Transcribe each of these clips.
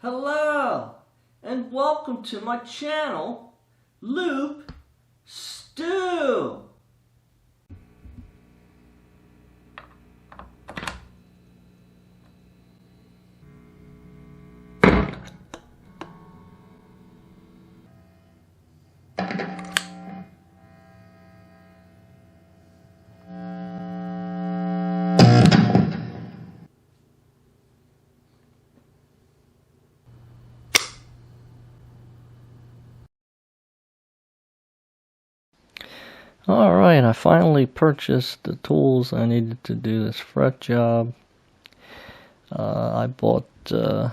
Hello, and welcome to my channel, Loopstew. Alright, I finally purchased the tools I needed to do this fret job. I bought the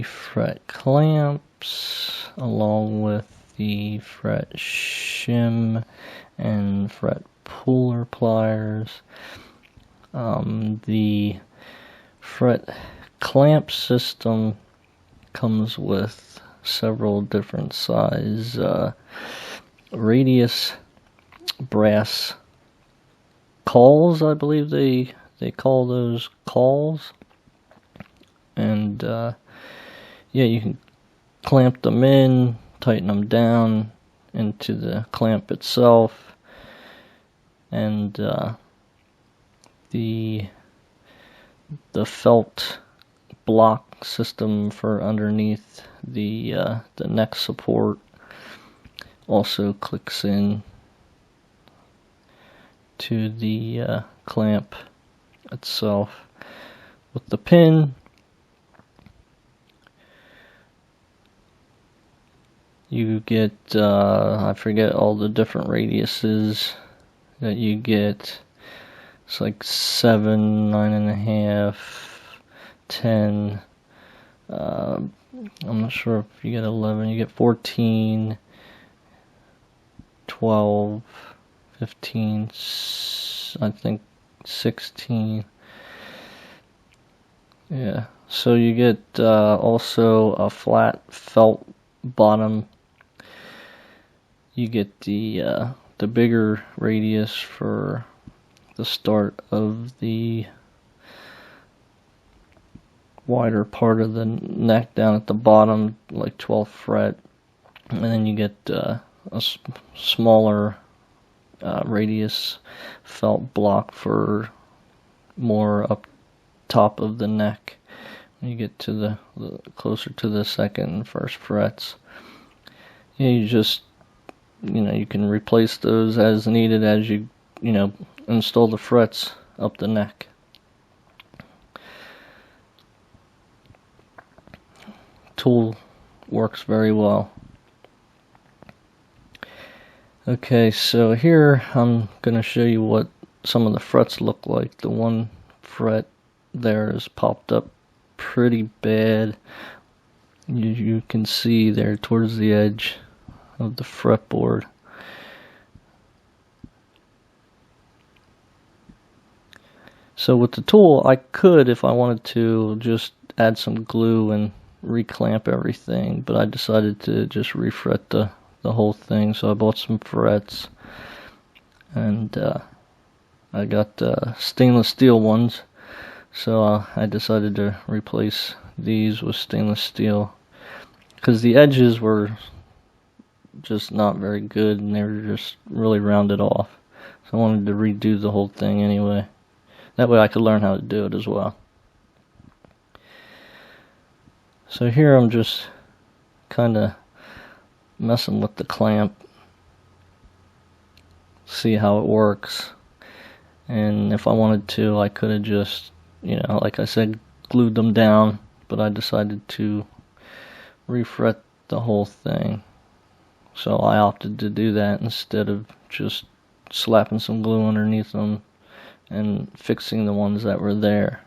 fret clamps along with the fret shim and fret puller pliers. The fret clamp system comes with several different size radius brass cauls, I believe they call those cauls, and yeah, you can clamp them in, tighten them down into the clamp itself, and the felt block system for underneath the neck support also clicks in to the clamp itself. With the pin, you get I forget all the different radiuses that you get. It's like 7, 9.5, 10. I'm not sure if you get 11. You get 14, 12, 15, I think 16. Yeah, so you get also a flat felt bottom. You get the bigger radius for the start of the wider part of the neck down at the bottom, like 12th fret, and then you get a smaller radius felt block for more up top of the neck when you get to the closer to the second and first frets. Yeah, you just, you can replace those as needed as you install the frets up the neck. Tool works very well. Okay, so here I'm going to show you what some of the frets look like. The one fret there is popped up pretty bad. You can see there towards the edge of the fretboard. So with the tool, I could, if I wanted to, just add some glue and reclamp everything, but I decided to just refret the whole thing. So I bought some frets, and I got stainless steel ones, so I decided to replace these with stainless steel because the edges were just not very good and they were just really rounded off, so I wanted to redo the whole thing anyway. That way I could learn how to do it as well. So here I'm just kind of messing with the clamp, see how it works, and if I wanted to, I could have just, like I said, glued them down, but I decided to refret the whole thing, so I opted to do that instead of just slapping some glue underneath them and fixing the ones that were there.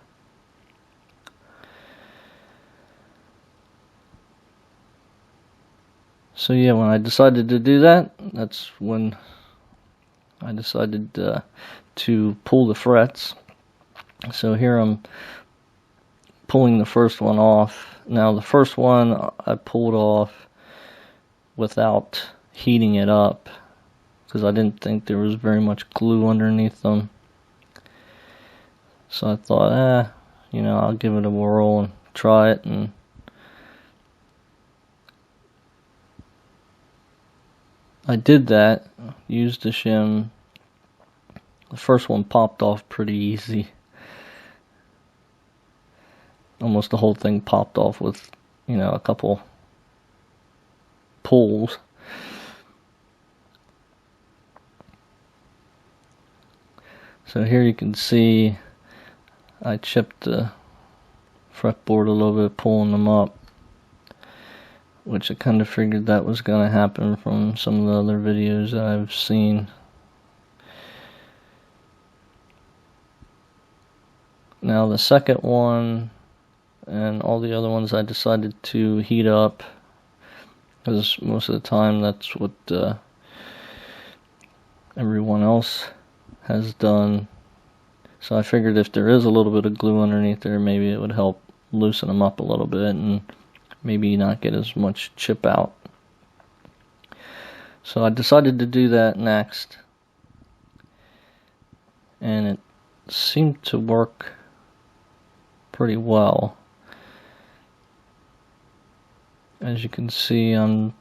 So yeah, when I decided to do that, that's when I decided to pull the frets. So here I'm pulling the first one off. Now the first one I pulled off without heating it up because I didn't think there was very much glue underneath them. So I thought, I'll give it a whirl and try it, and I did that, used the shim. The first one popped off pretty easy. Almost the whole thing popped off with, a couple pulls. So here you can see I chipped the fretboard a little bit, pulling them up, which I kind of figured that was going to happen from some of the other videos that I've seen. Now the second one and all the other ones I decided to heat up, because most of the time that's what everyone else has done. So I figured if there is a little bit of glue underneath there, maybe it would help loosen them up a little bit and maybe not get as much chip out. So I decided to do that next, and it seemed to work pretty well. As you can see, I'm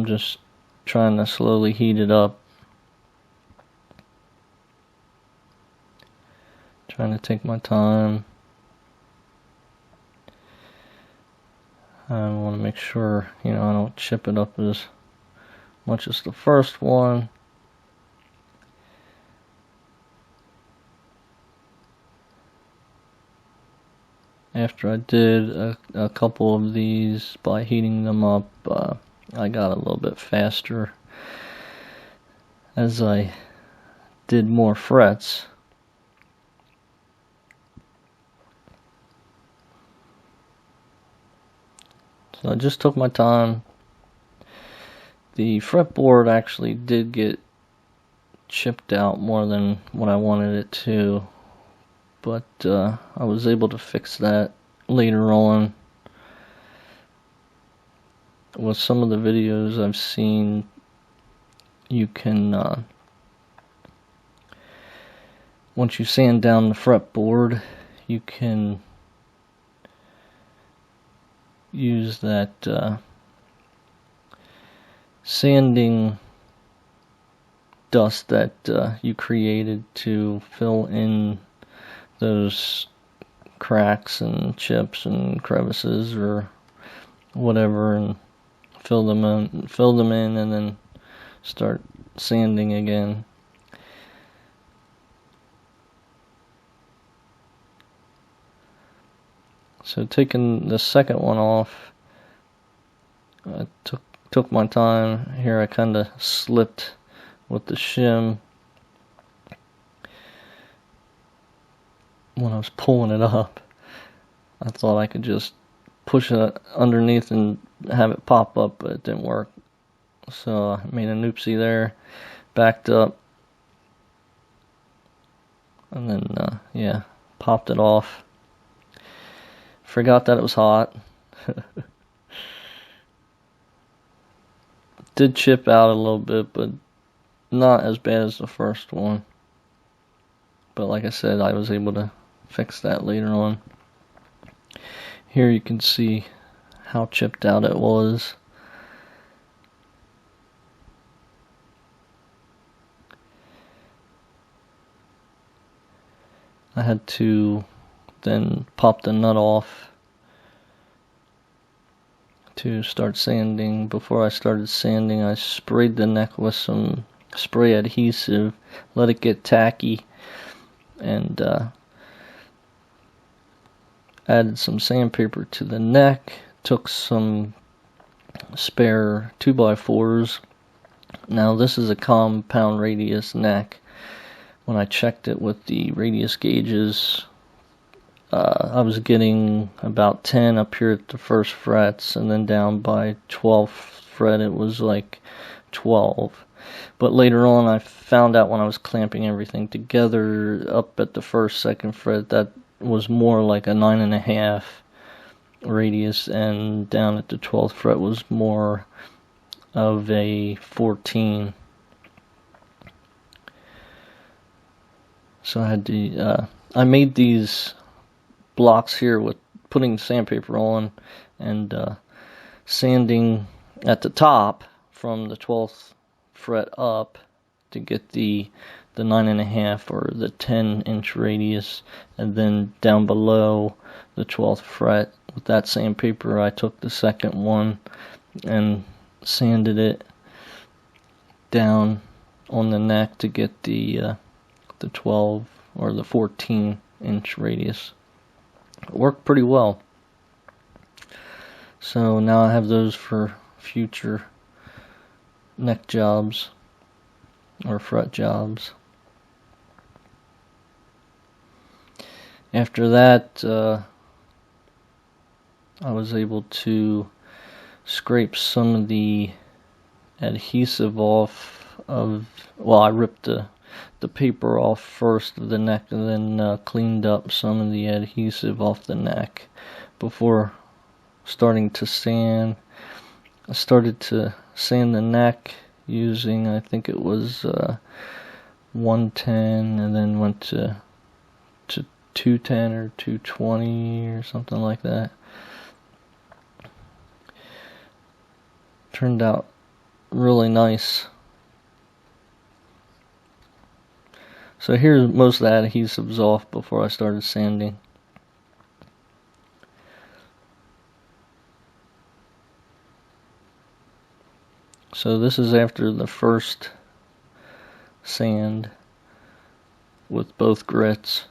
just trying to slowly heat it up, trying to take my time. I want to make sure, I don't chip it up as much as the first one. After I did a couple of these by heating them up, I got a little bit faster as I did more frets. So I just took my time. The fretboard actually did get chipped out more than what I wanted it to, but I was able to fix that later on. With some of the videos I've seen, you can, once you sand down the fretboard, you can use that sanding dust that you created to fill in those cracks and chips and crevices or whatever, and fill them in and then start sanding again. So taking the second one off, I took my time. Here I kind of slipped with the shim when I was pulling it up. I thought I could just push it underneath and have it pop up, but it didn't work. So I made an oopsie there, backed up, and then popped it off. Forgot that it was hot. Did chip out a little bit, but not as bad as the first one. But like I said, I was able to fix that later on. Here you can see how chipped out it was. I had to then pop the nut off to start sanding. Before I started sanding, I sprayed the neck with some spray adhesive, let it get tacky, and added some sandpaper to the neck. Took some spare 2x4s. Now this is a compound radius neck. When I checked it with the radius gauges, I was getting about 10 up here at the first frets, and then down by 12th fret it was like 12. But later on I found out when I was clamping everything together up at the first, second fret, that was more like a 9.5 radius, and down at the 12th fret was more of a 14. So I had to, I made these blocks here with putting sandpaper on and sanding at the top from the 12th fret up to get the 9.5 or the 10-inch radius, and then down below the 12th fret with that sandpaper I took the second one and sanded it down on the neck to get the 12 or the 14-inch radius. It worked pretty well. So now I have those for future neck jobs or fret jobs. After that, I was able to scrape some of the adhesive off of, well, I ripped the paper off first of the neck and then cleaned up some of the adhesive off the neck before starting to sand. I started to sand the neck using, I think it was 110, and then went to 210 or 220 or something like that. Turned out really nice. So here's most of the adhesives off before I started sanding. So this is after the first sand with both grits.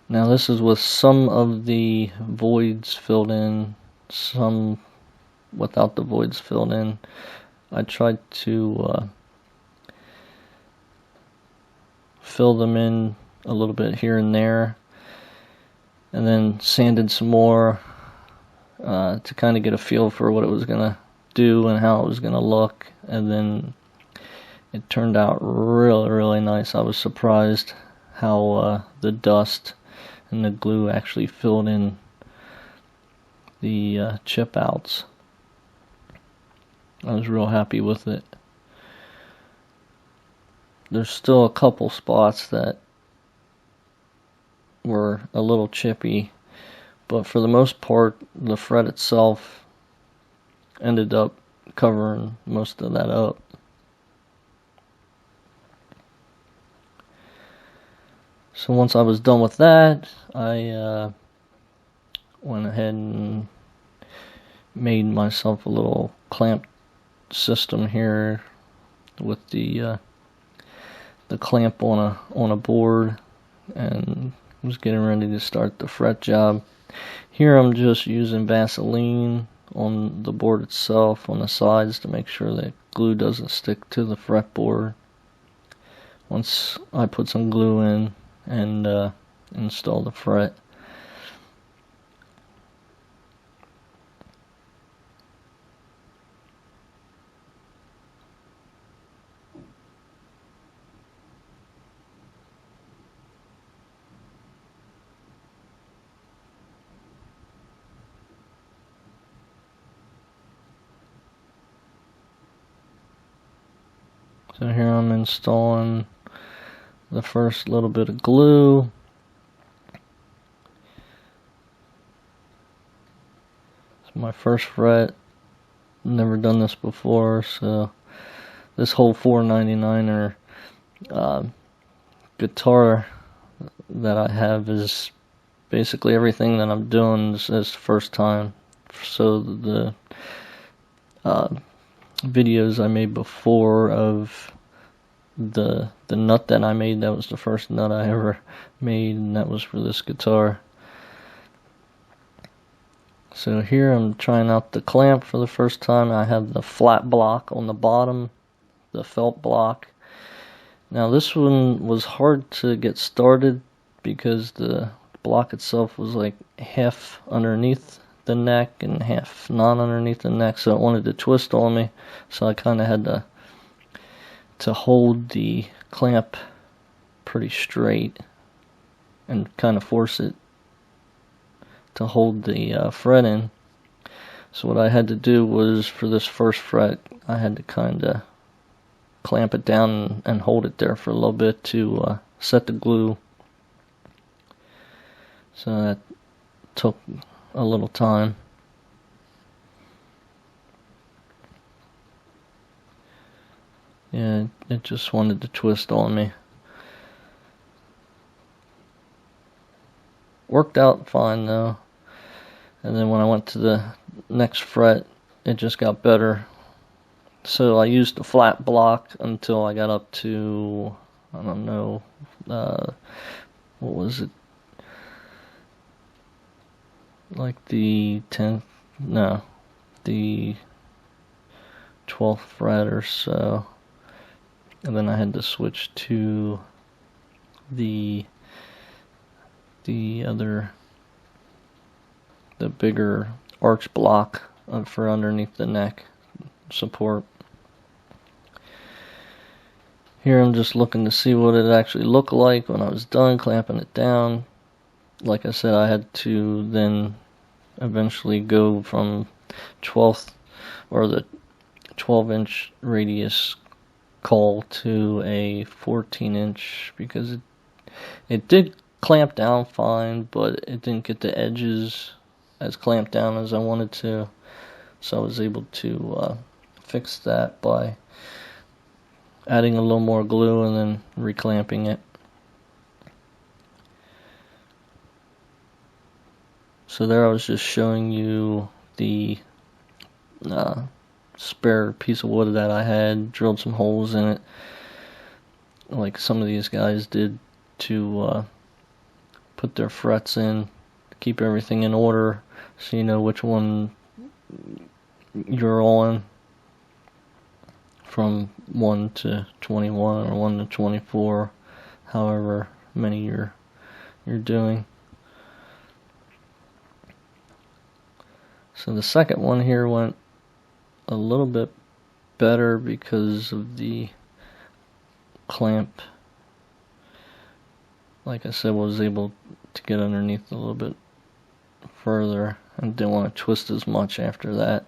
Now this is with some of the voids filled in, some without the voids filled in. I tried to fill them in a little bit here and there, and then sanded some more to kind of get a feel for what it was going to do and how it was going to look. And then it turned out really, really nice. I was surprised how the dust and the glue actually filled in the chip outs. I was real happy with it. There's still a couple spots that were a little chippy, but for the most part the fret itself ended up covering most of that up. So once I was done with that, I went ahead and made myself a little clamp system here with the clamp on a board, and was getting ready to start the fret job. Here I'm just using Vaseline on the board itself, on the sides, to make sure that glue doesn't stick to the fretboard. Once I put some glue in and install the fret. So here I'm installing the first little bit of glue. It's my first fret. Never done this before, so this whole 499er guitar that I have is basically everything that I'm doing is the first time. So the videos I made before of the nut that I made, that was the first nut I ever made, and that was for this guitar. So here I'm trying out the clamp for the first time. I have the flat block on the bottom, the felt block. Now this one was hard to get started because the block itself was like half underneath the neck and half not underneath the neck, so it wanted to twist on me. So I kind of had to hold the clamp pretty straight and kind of force it to hold the fret in. So what I had to do was, for this first fret, I had to kind of clamp it down and hold it there for a little bit to set the glue. So that took a little time. Yeah, it just wanted to twist on me. Worked out fine though. And then when I went to the next fret, it just got better. So I used the flat block until I got up to, I don't know, what was it? Like the 10th, no, the 12th fret or so. And then I had to switch to the bigger arch block for underneath the neck support. Here I'm just looking to see what it actually looked like when I was done clamping it down. Like I said, I had to then eventually go from 12th or the 12-inch radius call to a 14-inch because it did clamp down fine, but it didn't get the edges as clamped down as I wanted to. So I was able to fix that by adding a little more glue and then reclamping it. So there I was just showing you the spare piece of wood that I had, drilled some holes in it like some of these guys did to put their frets in, keep everything in order so you know which one you're on from 1 to 21 or 1 to 24, however many you're doing. So the second one here went a little bit better because of the clamp. Like I said, was able to get underneath a little bit further and didn't want to twist as much after that.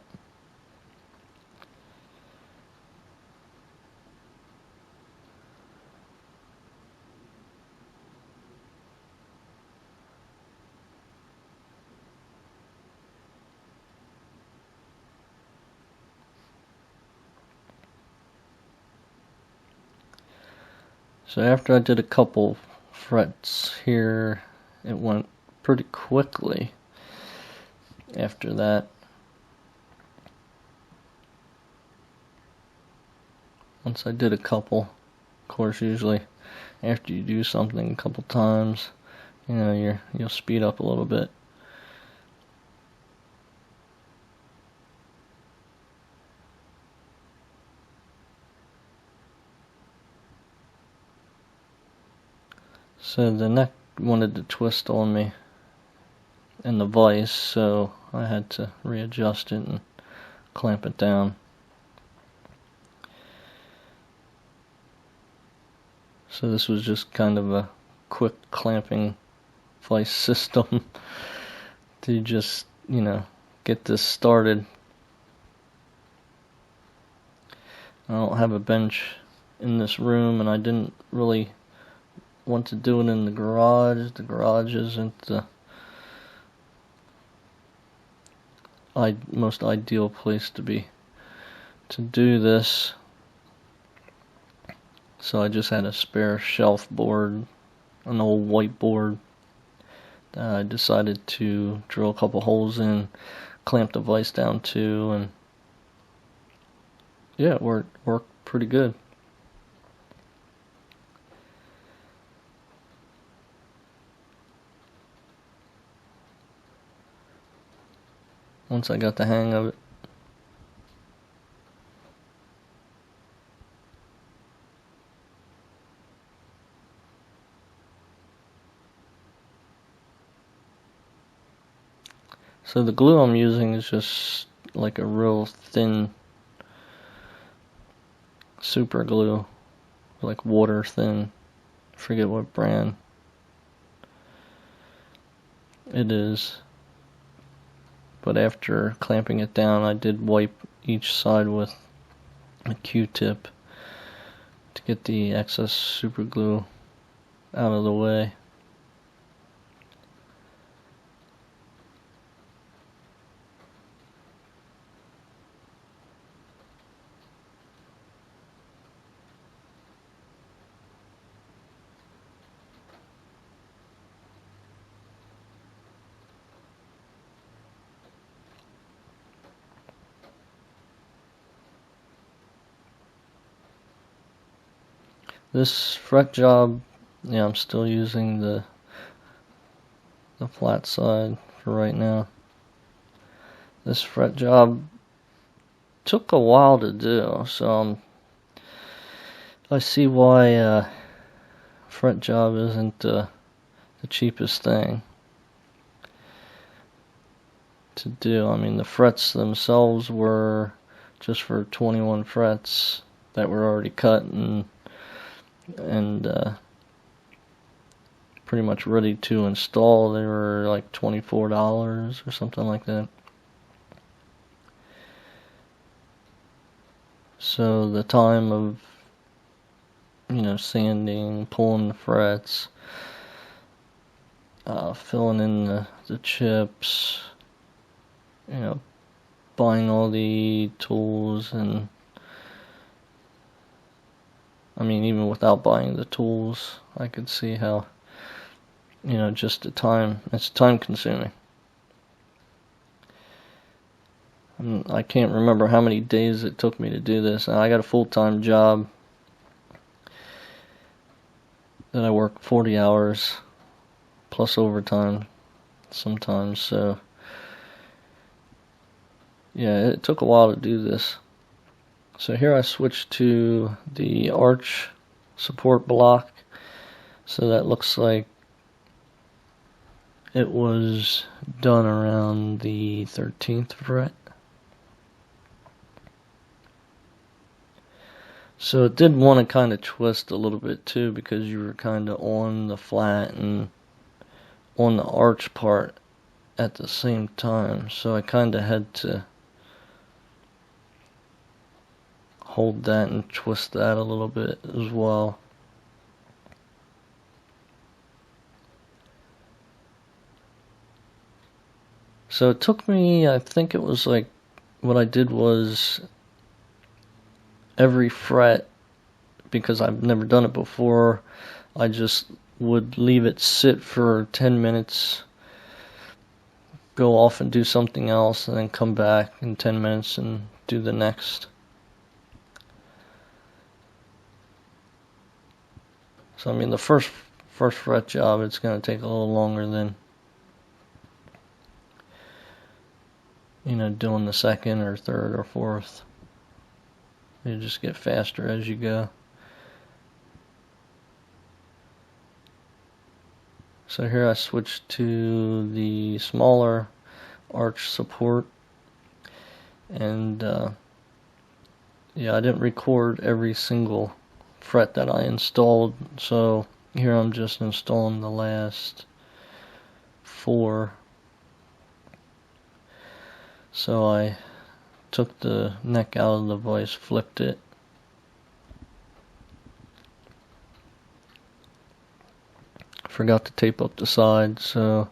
So after I did a couple frets here, it went pretty quickly after that. Once I did a couple, of course usually after you do something a couple times, you know, you'll speed up a little bit. So the neck wanted to twist on me in the vise, so I had to readjust it and clamp it down. So this was just kind of a quick clamping vise system to just, you know, get this started. I don't have a bench in this room, and I didn't really want to do it in the garage. The garage isn't the most ideal place to do this. So I just had a spare shelf board, an old whiteboard that I decided to drill a couple holes in, clamp the vise down to, and yeah, it worked pretty good. Once I got the hang of it. So the glue I'm using is just like a real thin super glue, like water thin. I forget what brand it is. But after clamping it down, I did wipe each side with a Q-tip to get the excess super glue out of the way. This fret job, yeah, I'm still using the flat side for right now. This fret job took a while to do, so I see why fret job isn't the cheapest thing to do. I mean, the frets themselves were just for 21 frets that were already cut and pretty much ready to install. They were like $24 or something like that. So the time of, sanding, pulling the frets, filling in the chips, buying all the tools, and I mean, even without buying the tools, I could see how, just the time, it's time consuming. I can't remember how many days it took me to do this. I got a full-time job that I work 40 hours plus overtime sometimes, so yeah, it took a while to do this. So here I switched to the arch support block, so that looks like it was done around the 13th fret. So it did want to kind of twist a little bit too, because you were kind of on the flat and on the arch part at the same time. So I kind of had to hold that and twist that a little bit as well. So it took me, I think it was like, what I did was every fret, because I've never done it before, I just would leave it sit for 10 minutes, go off and do something else, and then come back in 10 minutes and do the next. So I mean, the first fret job, it's going to take a little longer than, doing the second or third or fourth. You just get faster as you go. So here I switched to the smaller arch support, and yeah, I didn't record every single fret that I installed, so here I'm just installing the last 4. So I took the neck out of the vise, flipped it, forgot to tape up the side, so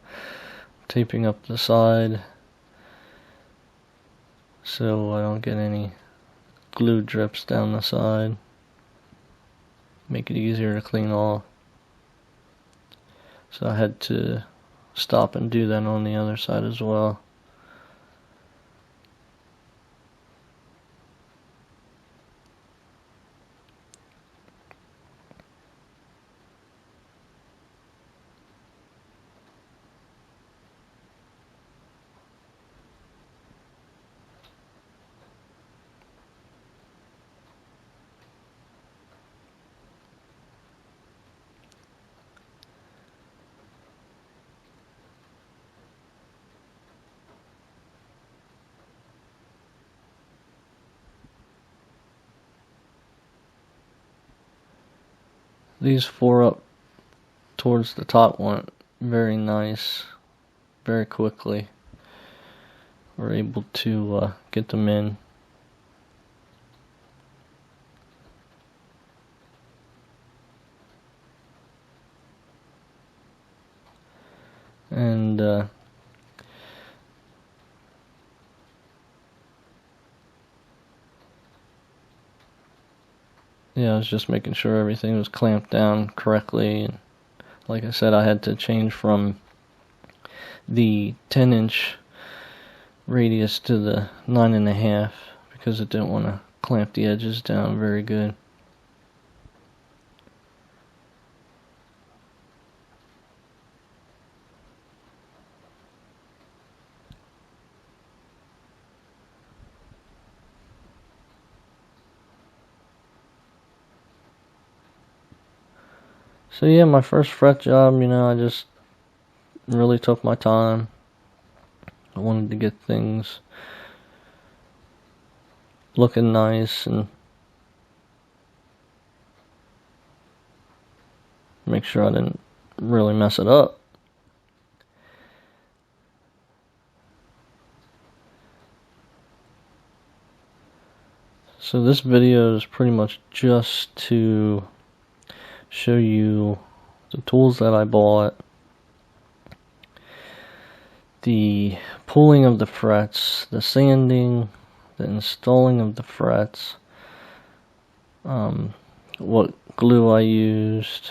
taping up the side so I don't get any glue drips down the side, make it easier to clean off. So I had to stop and do that on the other side as well. These 4 up towards the top went very nice, very quickly. We're able to get them in. And yeah, I was just making sure everything was clamped down correctly. And like I said, I had to change from the 10-inch radius to the 9.5 because it didn't want to clamp the edges down very good. So yeah, my first fret job, I just really took my time. I wanted to get things looking nice and make sure I didn't really mess it up. So this video is pretty much just to show you the tools that I bought, the pulling of the frets, the sanding, the installing of the frets, what glue I used,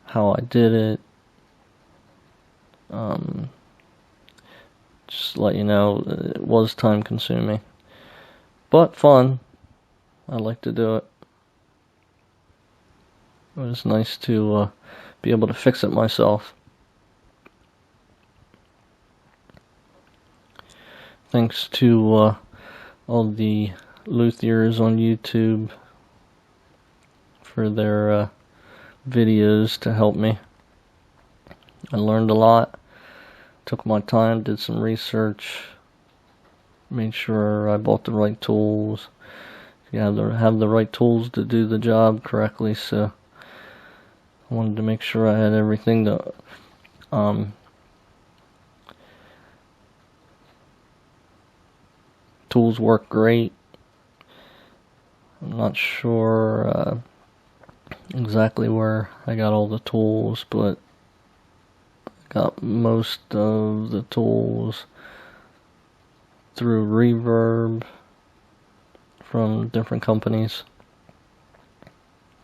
how I did it. Just to let you know, it was time consuming, but fun. I like to do it. It was nice to be able to fix it myself. Thanks to all the luthiers on YouTube for their videos to help me. I learned a lot, took my time, did some research, made sure I bought the right tools. You have the right tools to do the job correctly, so I wanted to make sure I had everything that tools work great. I'm not sure exactly where I got all the tools, but I got most of the tools through Reverb from different companies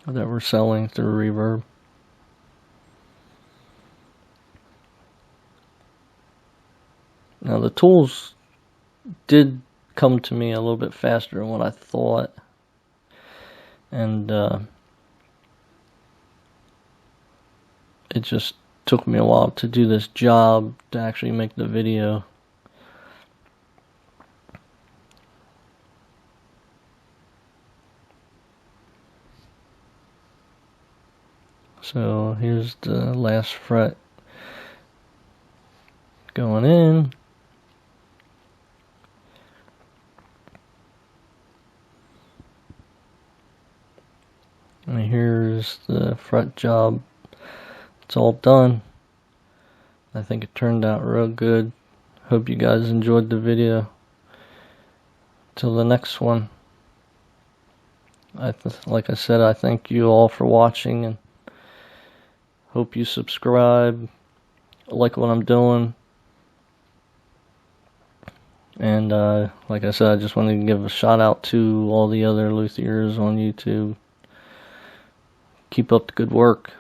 that were selling through Reverb. Now the tools did come to me a little bit faster than what I thought, and it just took me a while to do this job to actually make the video. So here's the last fret going in. And here's the fret job. It's all done. I think it turned out real good. Hope you guys enjoyed the video. Till the next one. Like I said, I thank you all for watching and hope you subscribe, like what I'm doing. And like I said, I just wanted to give a shout out to all the other luthiers on YouTube. Keep up the good work.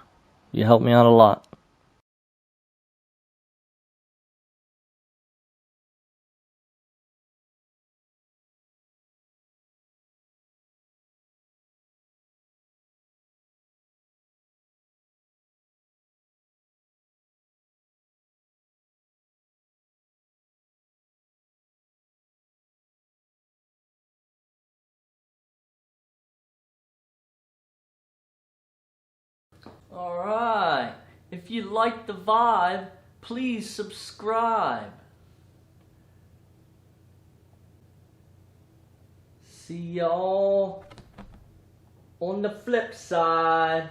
You help me out a lot. Alright, if you like the vibe, please subscribe. See y'all on the flip side.